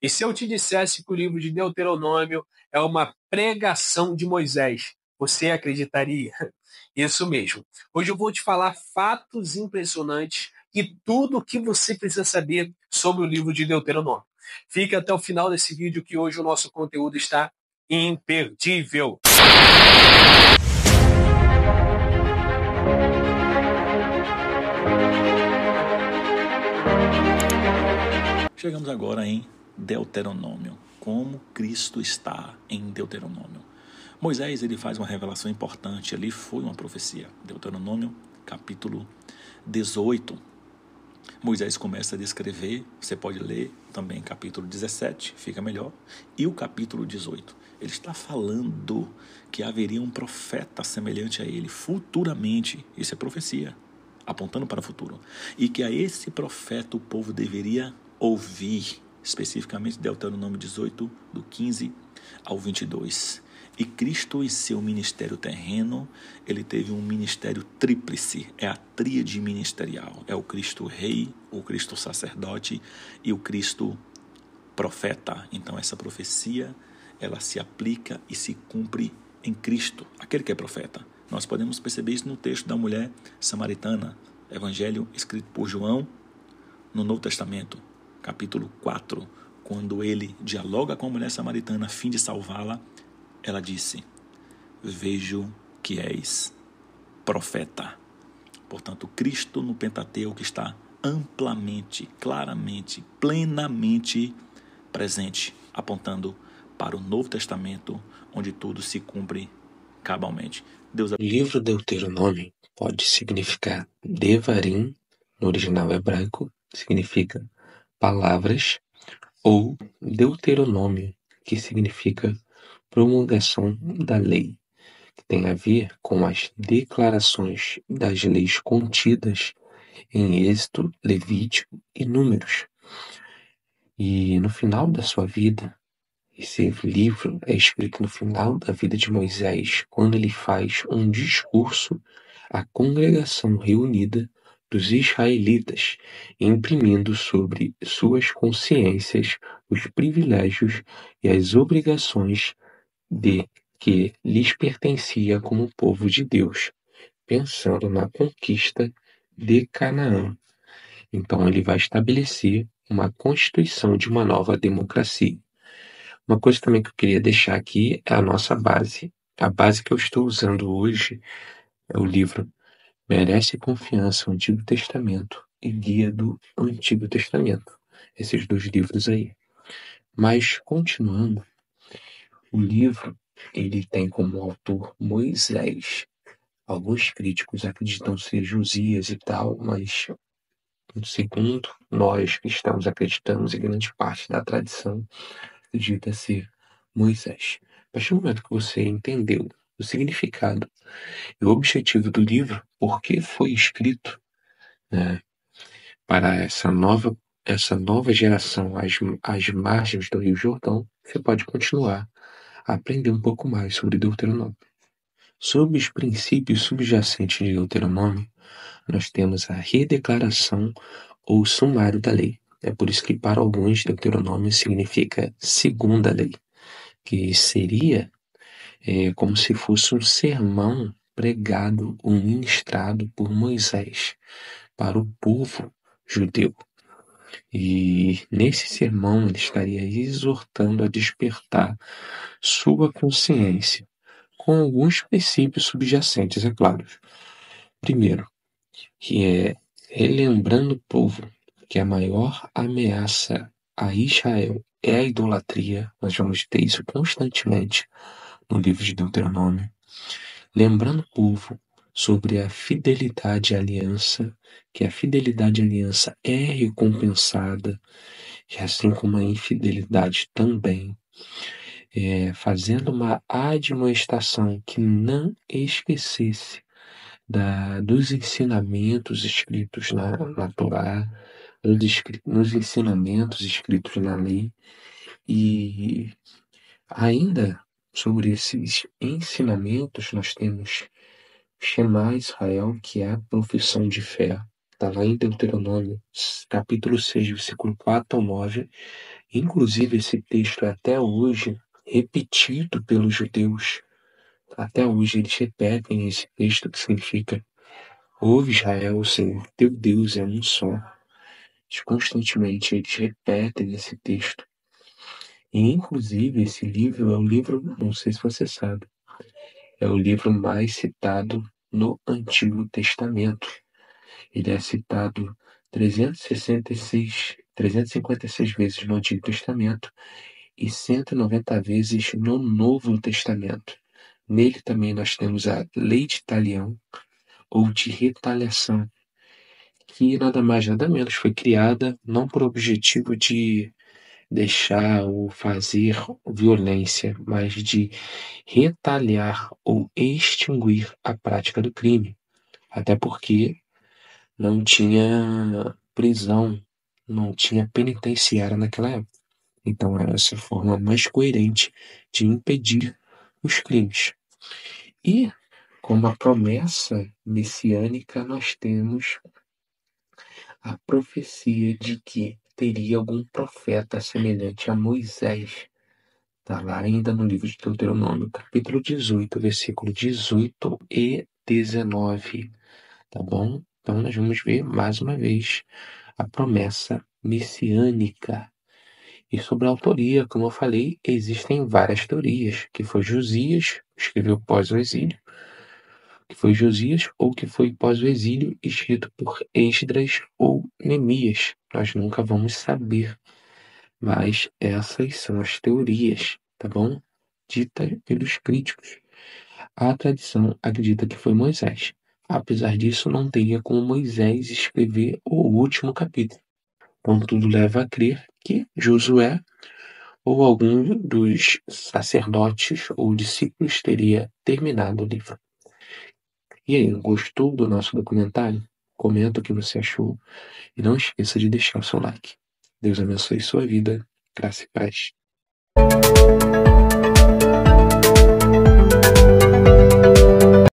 E se eu te dissesse que o livro de Deuteronômio é uma pregação de Moisés, você acreditaria? Isso mesmo. Hoje eu vou te falar fatos impressionantes e tudo o que você precisa saber sobre o livro de Deuteronômio. Fica até o final desse vídeo que hoje o nosso conteúdo está imperdível. Chegamos agora em Deuteronômio. Como Cristo está em Deuteronômio. Moisés ele faz uma revelação importante, ali foi uma profecia. Deuteronômio, capítulo 18. Moisés começa a descrever, você pode ler também capítulo 17, fica melhor, e o capítulo 18. Ele está falando que haveria um profeta semelhante a ele futuramente, isso é profecia, apontando para o futuro, e que a esse profeta o povo deveria ouvir, especificamente Deuteronômio 18, do 15 ao 22. E Cristo, em seu ministério terreno, ele teve um ministério tríplice, é a tríade ministerial, é o Cristo rei, o Cristo sacerdote e o Cristo profeta. Então essa profecia, ela se aplica e se cumpre em Cristo, aquele que é profeta. Nós podemos perceber isso no texto da mulher samaritana, evangelho escrito por João, no Novo Testamento, capítulo 4, quando ele dialoga com a mulher samaritana a fim de salvá-la, ela disse: vejo que és profeta. Portanto, Cristo no Pentateuco está amplamente, claramente, plenamente presente, apontando para o Novo Testamento, onde tudo se cumpre cabalmente. O livro Deuteronômio pode significar Devarim, no original hebraico, significa palavras, ou Deuteronômio, que significa promulgação da lei, que tem a ver com as declarações das leis contidas em Êxodo, Levítico e Números. E no final da sua vida, esse livro é escrito no final da vida de Moisés, quando ele faz um discurso à congregação reunida dos israelitas, imprimindo sobre suas consciências os privilégios e as obrigações de que lhes pertencia como povo de Deus, pensando na conquista de Canaã. Então ele vai estabelecer uma constituição de uma nova democracia. Uma coisa também que eu queria deixar aqui é a nossa base. A base que eu estou usando hoje é o livro Merece Confiança, o Antigo Testamento e Guia do Antigo Testamento. Esses dois livros aí. Mas, continuando, o livro ele tem como autor Moisés. Alguns críticos acreditam ser Josias e tal, mas segundo nós cristãos acreditamos e grande parte da tradição acredita ser Moisés. A partir do momento que você entendeu o significado e o objetivo do livro, por que foi escrito, né, para essa nova geração às margens do Rio Jordão, você pode continuar a aprender um pouco mais sobre Deuteronômio. Sobre os princípios subjacentes de Deuteronômio, nós temos a redeclaração ou sumário da lei. É por isso que para alguns Deuteronômio significa segunda lei, que seria como se fosse um sermão pregado ou ministrado por Moisés para o povo judeu. E nesse sermão ele estaria exortando a despertar sua consciência com alguns princípios subjacentes, é claro. Primeiro, que é relembrando o povo que a maior ameaça a Israel é a idolatria. Nós vamos ter isso constantemente no livro de Deuteronômio. Lembrando o povo sobre a fidelidade à aliança, que a fidelidade à aliança é recompensada, assim como a infidelidade também. Fazendo uma admoestação que não esquecesse dos ensinamentos escritos na Torá, nos ensinamentos escritos na lei, e ainda sobre esses ensinamentos nós temos Shema Israel, que é a profissão de fé, Está lá em Deuteronômio, capítulo 6, versículo 4 ao 9. Inclusive, esse texto é até hoje repetido pelos judeus. Até hoje eles repetem esse texto que significa: ouve, Israel, o Senhor teu Deus é um só. Constantemente eles repetem esse texto. E, inclusive, esse livro é o livro, não sei se você sabe, é o livro mais citado no Antigo Testamento. Ele é citado 356 vezes no Antigo Testamento e 190 vezes no Novo Testamento. Nele também nós temos a lei de talião, ou de retaliação, que nada mais nada menos foi criada não por objetivo de deixar ou fazer violência, mas de retaliar ou extinguir a prática do crime. Até porque não tinha prisão, não tinha penitenciária naquela época. Então era essa forma mais coerente de impedir os crimes. E, como a promessa messiânica, nós temos a profecia de que teria algum profeta semelhante a Moisés. Está lá ainda no livro de Deuteronômio, capítulo 18, versículo 18 e 19. Tá bom? Então nós vamos ver mais uma vez a promessa messiânica. E sobre a autoria, como eu falei, existem várias teorias, que foi Josias, escreveu pós o exílio, que foi Josias ou que foi pós o exílio, escrito por Esdras ou Neemias. Nós nunca vamos saber, mas essas são as teorias, tá bom? Ditas pelos críticos. A tradição acredita que foi Moisés. Apesar disso, não teria como Moisés escrever o último capítulo. Então tudo leva a crer que Josué ou algum dos sacerdotes ou discípulos teria terminado o livro. E aí, gostou do nosso documentário? Comenta o que você achou e não esqueça de deixar o seu like. Deus abençoe sua vida, graça e paz.